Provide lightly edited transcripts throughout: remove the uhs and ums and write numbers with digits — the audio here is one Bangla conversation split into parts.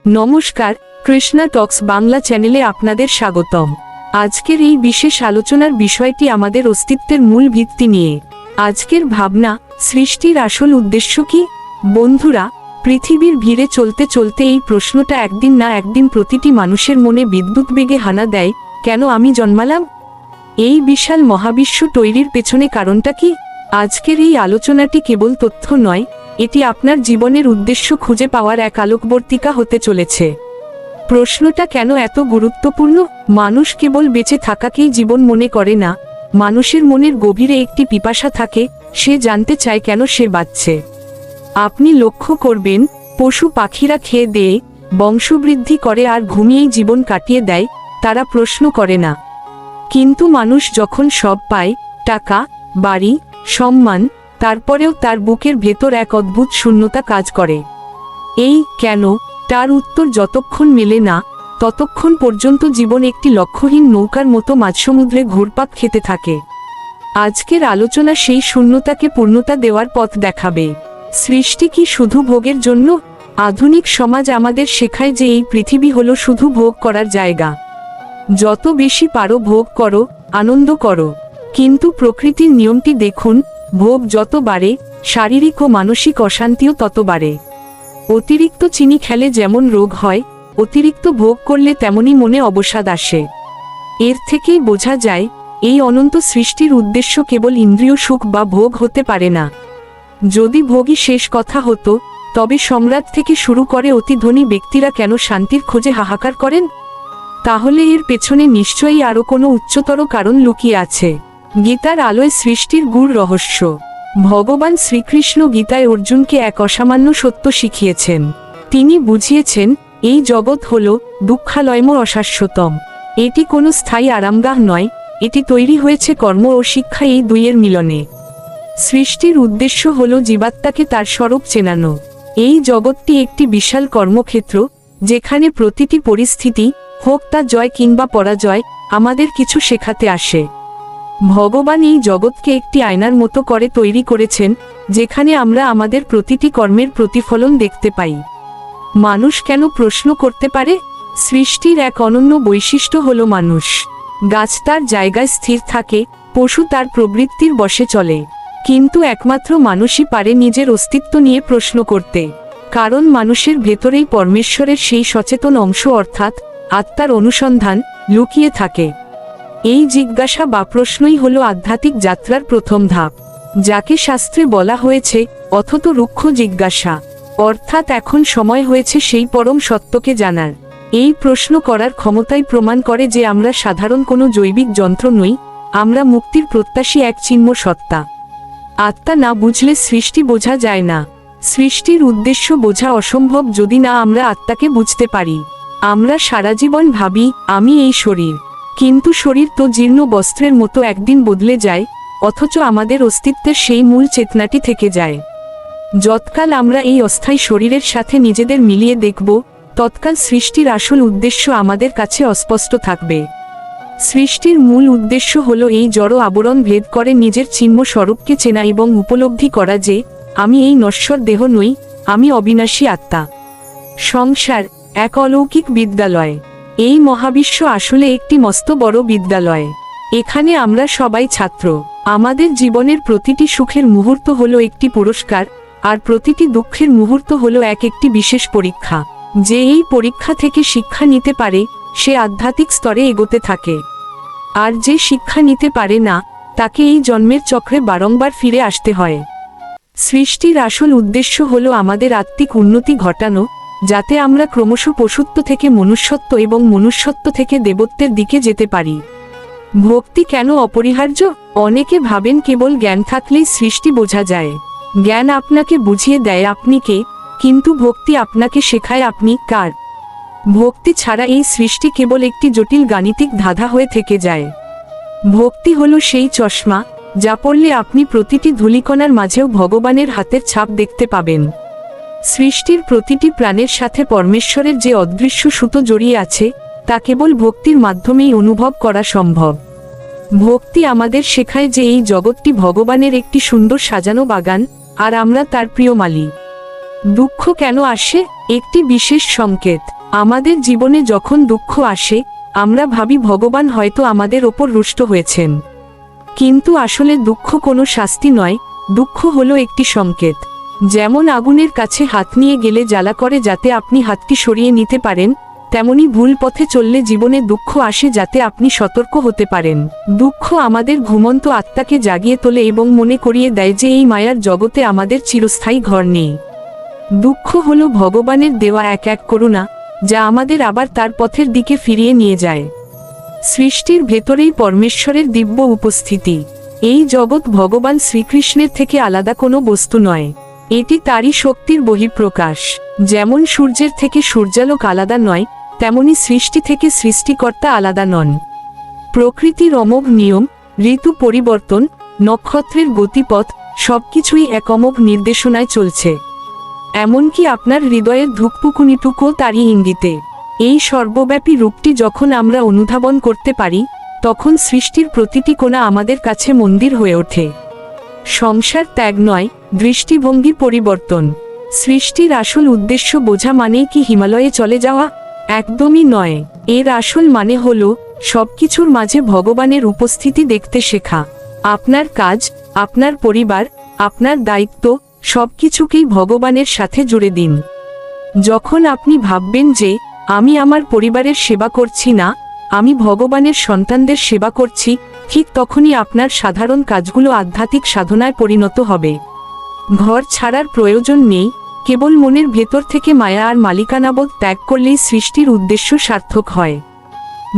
নমস্কার, কৃষ্ণা টক্স বাংলা চ্যানেলে আপনাদের স্বাগতম। আজকের এই বিশেষ আলোচনার বিষয়টি আমাদের অস্তিত্বের মূল ভিত্তি নিয়ে। আজকের ভাবনা, সৃষ্টির আসল উদ্দেশ্য কি? বন্ধুরা, পৃথিবীর ভিড়ে চলতে চলতে এই প্রশ্নটা একদিন না একদিন প্রতিটি মানুষের মনে বিদ্যুৎ বেগে হানা দেয়, কেন আমি জন্মালাম? এই বিশাল মহাবিশ্ব তৈরির পেছনে কারণটা কি? আজকের এই আলোচনাটি কেবল তথ্য নয়, এটি আপনার জীবনের উদ্দেশ্য খুঁজে পাওয়ার এক আলোকবর্তিকা হতে চলেছে। প্রশ্নটা কেন এত গুরুত্বপূর্ণ? মানুষ কেবল বেঁচে থাকাকেই জীবন মনে করে না, মানুষের মনের গভীরে একটি পিপাসা থাকে, সে জানতে চায় কেন সে বাঁচছে। আপনি লক্ষ্য করবেন, পশু পাখিরা খেয়ে দেয়ে বংশবৃদ্ধি করে আর ঘুমিয়েই জীবন কাটিয়ে দেয়, তারা প্রশ্ন করে না। কিন্তু মানুষ যখন সব পায়, টাকা, বাড়ি, সম্মান, তারপরেও তার বুকের ভেতর এক অদ্ভুত শূন্যতা কাজ করে। এই কেন তার উত্তর যতক্ষণ মেলে না, ততক্ষণ পর্যন্ত জীবন একটি লক্ষ্যহীন নৌকার মতো মাঝসমুদ্রে ঘুরপাক খেতে থাকে। আজকের আলোচনা সেই শূন্যতাকে পূর্ণতা দেওয়ার পথ দেখাবে। সৃষ্টি কি শুধু ভোগের জন্য? আধুনিক সমাজ আমাদের শেখায় যে এই পৃথিবী হলো শুধু ভোগ করার জায়গা। যত বেশি পারো ভোগ করো, আনন্দ করো। কিন্তু প্রকৃতির নিয়মটি দেখুন, ভোগ যত বাড়ে, শারীরিক ও মানসিক অশান্তিও তত বাড়ে। অতিরিক্ত চিনি খেলে যেমন রোগ হয়, অতিরিক্ত ভোগ করলে তেমনই মনে অবসাদ আসে। এর থেকেই বোঝা যায়, এই অনন্ত সৃষ্টির উদ্দেশ্য কেবল ইন্দ্রিয় সুখ বা ভোগ হতে পারে না। যদি ভোগই শেষ কথা হতো, তবে সম্রাট থেকে শুরু করে অতি ধনী ব্যক্তিরা কেন শান্তির খোঁজে হাহাকার করেন? তাহলে এর পেছনে নিশ্চয়ই আরও কোনো উচ্চতর কারণ লুকিয়ে আছে। গীতার আলোয় সৃষ্টির গূঢ় রহস্য। ভগবান শ্রীকৃষ্ণ গীতায় অর্জুনকে এক অসামান্য সত্য শিখিয়েছেন। তিনি বুঝিয়েছেন, এই জগৎ হল দুঃখালয়ম অশাশ্বতম। এটি কোনো স্থায়ী আরামগাহ নয়, এটি তৈরি হয়েছে কর্ম ও শিক্ষা এই দুইয়ের মিলনে। সৃষ্টির উদ্দেশ্য হল জীবাত্মাকে তার স্বরূপ চেনানো। এই জগৎটি একটি বিশাল কর্মক্ষেত্র, যেখানে প্রতিটি পরিস্থিতি, হোক তা জয় কিংবা পরাজয়, আমাদের কিছু শেখাতে আসে। ভগবান এই জগৎকে একটি আয়নার মতো করে তৈরি করেছেন, যেখানে আমরা আমাদের প্রতিটি কর্মের প্রতিফলন দেখতে পাই। মানুষ কেন প্রশ্ন করতে পারে? সৃষ্টির এক অনন্য বৈশিষ্ট্য হল মানুষ। গাছ তার জায়গায় স্থির থাকে, পশু তার প্রবৃত্তির বশে চলে, কিন্তু একমাত্র মানুষই পারে নিজের অস্তিত্ব নিয়ে প্রশ্ন করতে। কারণ মানুষের ভেতরেই পরমেশ্বরের সেই সচেতন অংশ অর্থাৎ আত্মার অনুসন্ধান লুকিয়ে থাকে। এই জিজ্ঞাসা বা প্রশ্নই হল আধ্যাত্মিক যাত্রার প্রথম ধাপ, যাকে শাস্ত্রে বলা হয়েছে অথতো রুক্ষ জিজ্ঞাসা। অর্থাৎ এখন সময় হয়েছে সেই পরম সত্যকে জানার। এই প্রশ্ন করার ক্ষমতাই প্রমাণ করে যে আমরা সাধারণ কোনো জৈবিক যন্ত্র নই, আমরা মুক্তির প্রত্যাশী এক চিন্ময় সত্তা। আত্মা না বুঝলে সৃষ্টি বোঝা যায় না। সৃষ্টির উদ্দেশ্য বোঝা অসম্ভব যদি না আমরা আত্মাকে বুঝতে পারি। আমরা সারা জীবন ভাবি, আমি এই শরীর। কিন্তু শরীর তো জীর্ণ বস্ত্রের মতো একদিন বদলে যায়, অথচ আমাদের অস্তিত্বের সেই মূল চেতনাটি থেকে যায়। যৎকাল আমরা এই অস্থায়ী শরীরের সাথে নিজেদের মিলিয়ে দেখব, তৎকাল সৃষ্টির আসল উদ্দেশ্য আমাদের কাছে অস্পষ্ট থাকবে। সৃষ্টির মূল উদ্দেশ্য হল এই জড় আবরণ ভেদ করে নিজের চিন্ময় স্বরূপকে চেনা এবং উপলব্ধি করা যে, আমি এই নশ্বর দেহ নই, আমি অবিনাশী আত্মা। সংসার এক অলৌকিক বিদ্যালয়। এই মহাবিশ্ব আসলে একটি মস্ত বড় বিদ্যালয়। এখানে আমরা সবাই ছাত্র। আমাদের জীবনের প্রতিটি সুখের মুহূর্ত হলো একটি পুরস্কার, আর প্রতিটি দুঃখের মুহূর্ত হলো একটি বিশেষ পরীক্ষা। যে এই পরীক্ষা থেকে শিক্ষা নিতে পারে, সে আধ্যাত্মিক স্তরে এগোতে থাকে। আর যে শিক্ষা নিতে পারে না, তাকে এই জন্মের চক্রে বারংবার ফিরে আসতে হয়। সৃষ্টির আসল উদ্দেশ্য হলো আমাদের আত্মিক উন্নতি ঘটানো, যাতে আমরা ক্রমশ পশুত্ব থেকে মনুষ্যত্ব এবং মনুষ্যত্ব থেকে দেবত্বের দিকে যেতে পারি। ভক্তি কেন অপরিহার্য? অনেকে ভাবেন কেবল জ্ঞান থাকলেই সৃষ্টি বোঝা যায়। জ্ঞান আপনাকে বুঝিয়ে দেয় আপনি কে, কিন্তু ভক্তি আপনাকে শেখায় আপনি কার। ভক্তি ছাড়া এই সৃষ্টি কেবল একটি জটিল গাণিতিক ধাঁধা হয়ে থেকে যায়। ভক্তি হলো সেই চশমা, যা পড়লে আপনি প্রতিটি ধূলিকণার মাঝেও ভগবানের হাতের ছাপ দেখতে পাবেন। সৃষ্টির প্রতিটি প্রাণের সাথে পরমেশ্বরের যে অদৃশ্য সুতো জড়িয়ে আছে, তা কেবল ভক্তির মাধ্যমেই অনুভব করা সম্ভব। ভক্তি আমাদের শেখায় যে এই জগৎটি ভগবানের একটি সুন্দর সাজানো বাগান, আর আমরা তার প্রিয় মালি। দুঃখ কেন আসে? একটি বিশেষ সংকেত। আমাদের জীবনে যখন দুঃখ আসে, আমরা ভাবি ভগবান হয়তো আমাদের ওপর রুষ্ট হয়েছেন। কিন্তু আসলে দুঃখ কোনো শাস্তি নয়, দুঃখ হলো একটি সংকেত। যেমন আগুনের কাছে হাত নিয়ে গেলে জ্বালা করে যাতে আপনি হাতটি সরিয়ে নিতে পারেন, তেমনি ভুল পথে চললে জীবনে দুঃখ আসে যাতে আপনি সতর্ক হতে পারেন। দুঃখ আমাদের ঘুমন্ত আত্মাকে জাগিয়ে তোলে এবং মনে করিয়ে দেয় যে এই মায়ার জগতে আমাদের চিরস্থায়ী ঘর নেই। দুঃখ হলো ভগবানের দেওয়া এক এক করুণা, যা আমাদের আবার তার পথের দিকে ফিরিয়ে নিয়ে যায়। সৃষ্টির ভেতরেই পরমেশ্বরের দিব্য উপস্থিতি। এই জগৎ ভগবান শ্রীকৃষ্ণের থেকে আলাদা কোনো বস্তু নয়, এটি তারই শক্তির বহিঃপ্রকাশ। যেমন সূর্যের থেকে সূর্যালোক আলাদা নয়, তেমনি সৃষ্টি থেকে সৃষ্টিকর্তা আলাদা নন। প্রকৃতির অমোঘ নিয়ম, ঋতু পরিবর্তন, নক্ষত্রের গতিপথ সবকিছুই এক অমোঘ নির্দেশনায় চলছে। এমনকি আপনার হৃদয়ের ধুকপুকুনিটুকুও তারই ইঙ্গিতে। এই সর্বব্যাপী রূপটি যখন আমরা অনুধাবন করতে পারি, তখন সৃষ্টির প্রতিটি কোণা আমাদের কাছে মন্দির হয়ে ওঠে। সংসার ত্যাগ নয়, দৃষ্টিভঙ্গি পরিবর্তন। সৃষ্টির আসল উদ্দেশ্য বোঝা মানেই কি হিমালয়ে চলে যাওয়া? একদমই নয়। এর আসল মানে হলো সবকিছুর মাঝে ভগবানের উপস্থিতি দেখতে শেখা। আপনার কাজ, আপনার পরিবার, আপনার দায়িত্ব সবকিছুকেই ভগবানের সাথে জুড়ে দিন। যখন আপনি ভাববেন যে আমি আমার পরিবারের সেবা করছি না, আমি ভগবানের সন্তানদের সেবা করছি, ঠিক তখনই আপনার সাধারণ কাজগুলো আধ্যাত্মিক সাধনায় পরিণত হবে। ঘর ছাড়ার প্রয়োজন নেই, কেবল মনের ভেতর থেকে মায়া আর মালিকানাবোধ ত্যাগ করলেই সৃষ্টির উদ্দেশ্য সার্থক হয়।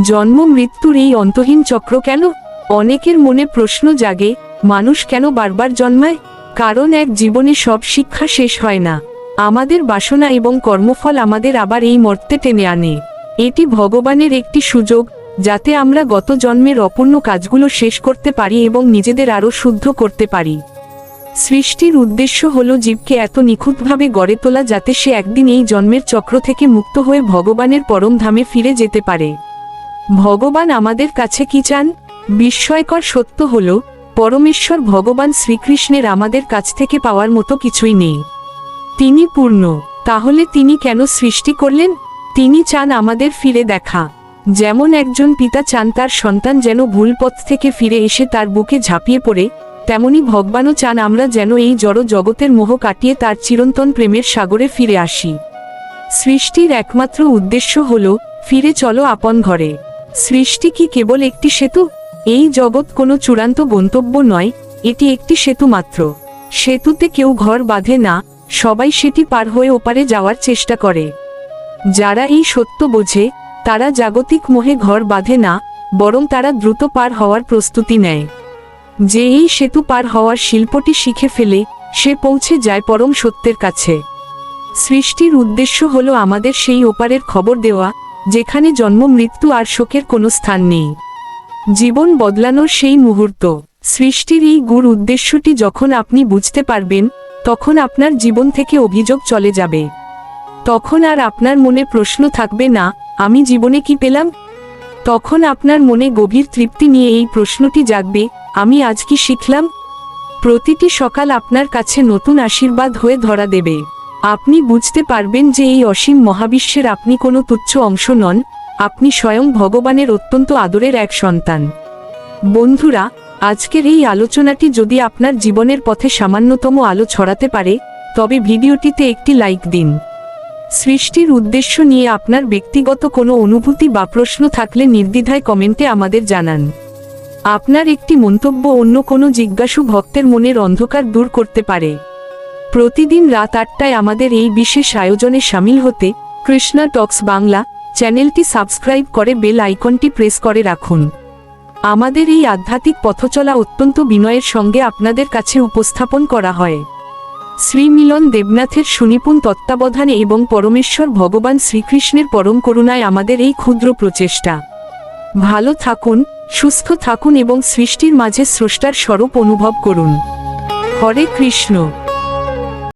জন্ম মৃত্যুর এই অন্তহীন চক্র কেন? অনেকের মনে প্রশ্ন জাগে, মানুষ কেন বারবার জন্মায়? কারণ এক জীবনে সব শিক্ষা শেষ হয় না। আমাদের বাসনা এবং কর্মফল আমাদের আবার এই মর্তে টেনে আনে। এটি ভগবানের একটি সুযোগ, যাতে আমরা গত জন্মের অপূর্ণ কাজগুলো শেষ করতে পারি এবং নিজেদের আরও শুদ্ধ করতে পারি। সৃষ্টির উদ্দেশ্য হলো জীবকে এত নিখুঁতভাবে গড়ে তোলা যাতে সে একদিন এই জন্মের চক্র থেকে মুক্ত হয়ে ভগবানের পরম ধামে ফিরে যেতে পারে। ভগবান আমাদের কাছে কি চান? বিস্ময়কর সত্য হলো, পরমেশ্বর ভগবান শ্রীকৃষ্ণের আমাদের কাছ থেকে পাওয়ার মতো কিছুই নেই। তিনি পূর্ণ। তাহলে তিনি কেন সৃষ্টি করলেন? তিনি চান আমাদের ফিরে দেখা। যেমন একজন পিতা চান তার সন্তান যেন ভুল পথ থেকে ফিরে এসে তার বুকে ঝাঁপিয়ে পড়ে, তেমনি ভগবানও চান আমরা যেন এই জড় জগতের মোহ কাটিয়ে তার চিরন্তন প্রেমের সাগরে ফিরে আসি। সৃষ্টির একমাত্র উদ্দেশ্য হল ফিরে চলো আপন ঘরে। সৃষ্টি কি কেবল একটি সেতু? এই জগৎ কোনো চূড়ান্ত গন্তব্য নয়, এটি একটি সেতু মাত্র। সেতুতে কেউ ঘর বাঁধে না, সবাই সেটি পার হয়ে ওপারে যাওয়ার চেষ্টা করে। যারা এই সত্য বোঝে, তারা জাগতিক মোহে ঘর বাঁধে না, বরং তারা দ্রুত পার হওয়ার প্রস্তুতি নেয়। যে এই সেতু পার হওয়ার শিল্পটি শিখে ফেলে, সে পৌঁছে যায় পরম সত্যের কাছে। সৃষ্টির উদ্দেশ্য হলো আমাদের সেই ওপারের খবর দেওয়া, যেখানে জন্ম মৃত্যু আর শোকের কোনো স্থান নেই। জীবন বদলানোর সেই মুহূর্ত। সৃষ্টির এই গূঢ় উদ্দেশ্যটি যখন আপনি বুঝতে পারবেন, তখন আপনার জীবন থেকে অভিযোগ চলে যাবে। তখন আর আপনার মনে প্রশ্ন থাকবে না, আমি জীবনে কি পেলাম? তখন আপনার মনে গভীর তৃপ্তি নিয়ে এই প্রশ্নটি জাগবে, আমি আজ কি শিখলাম? প্রতিটি সকাল আপনার কাছে নতুন আশীর্বাদ হয়ে ধরা দেবে। আপনি বুঝতে পারবেন যে এই অসীম মহাবিশ্বের আপনি কোনো তুচ্ছ অংশ নন, আপনি স্বয়ং ভগবানের অত্যন্ত আদরের এক সন্তান। বন্ধুরা, আজকের এই আলোচনাটি যদি আপনার জীবনের পথে সামান্যতম আলো ছড়াতে পারে, তবে ভিডিওটিতে একটি লাইক দিন। সৃষ্টির উদ্দেশ্য নিয়ে আপনার ব্যক্তিগত কোনো অনুভূতি বা প্রশ্ন থাকলে নির্দ্বিধায় কমেন্টে আমাদের জানান। আপনার একটি মন্তব্য অন্য কোনো জিজ্ঞাসু ভক্তের মনের অন্ধকার দূর করতে পারে। প্রতিদিন রাত 8টায় আমাদের এই বিশেষ আয়োজনে শামিল হতে কৃষ্ণা টক্স বাংলা চ্যানেলটি সাবস্ক্রাইব করে বেল আইকনটি প্রেস করে রাখুন। আমাদের এই আধ্যাত্মিক পথচলা অত্যন্ত বিনয়ের সঙ্গে আপনাদের কাছে উপস্থাপন করা হয়। শ্রী মিলন দেবনাথের সুনিপুণ তত্ত্বাবধানে এবং পরমেশ্বর ভগবান শ্রীকৃষ্ণের পরম করুণায় আমাদের এই ক্ষুদ্র প্রচেষ্টা। ভালো থাকুন, সুস্থ থাকুন এবং সৃষ্টির মাঝে স্রষ্টার স্বরূপ অনুভব করুন। হরে কৃষ্ণ।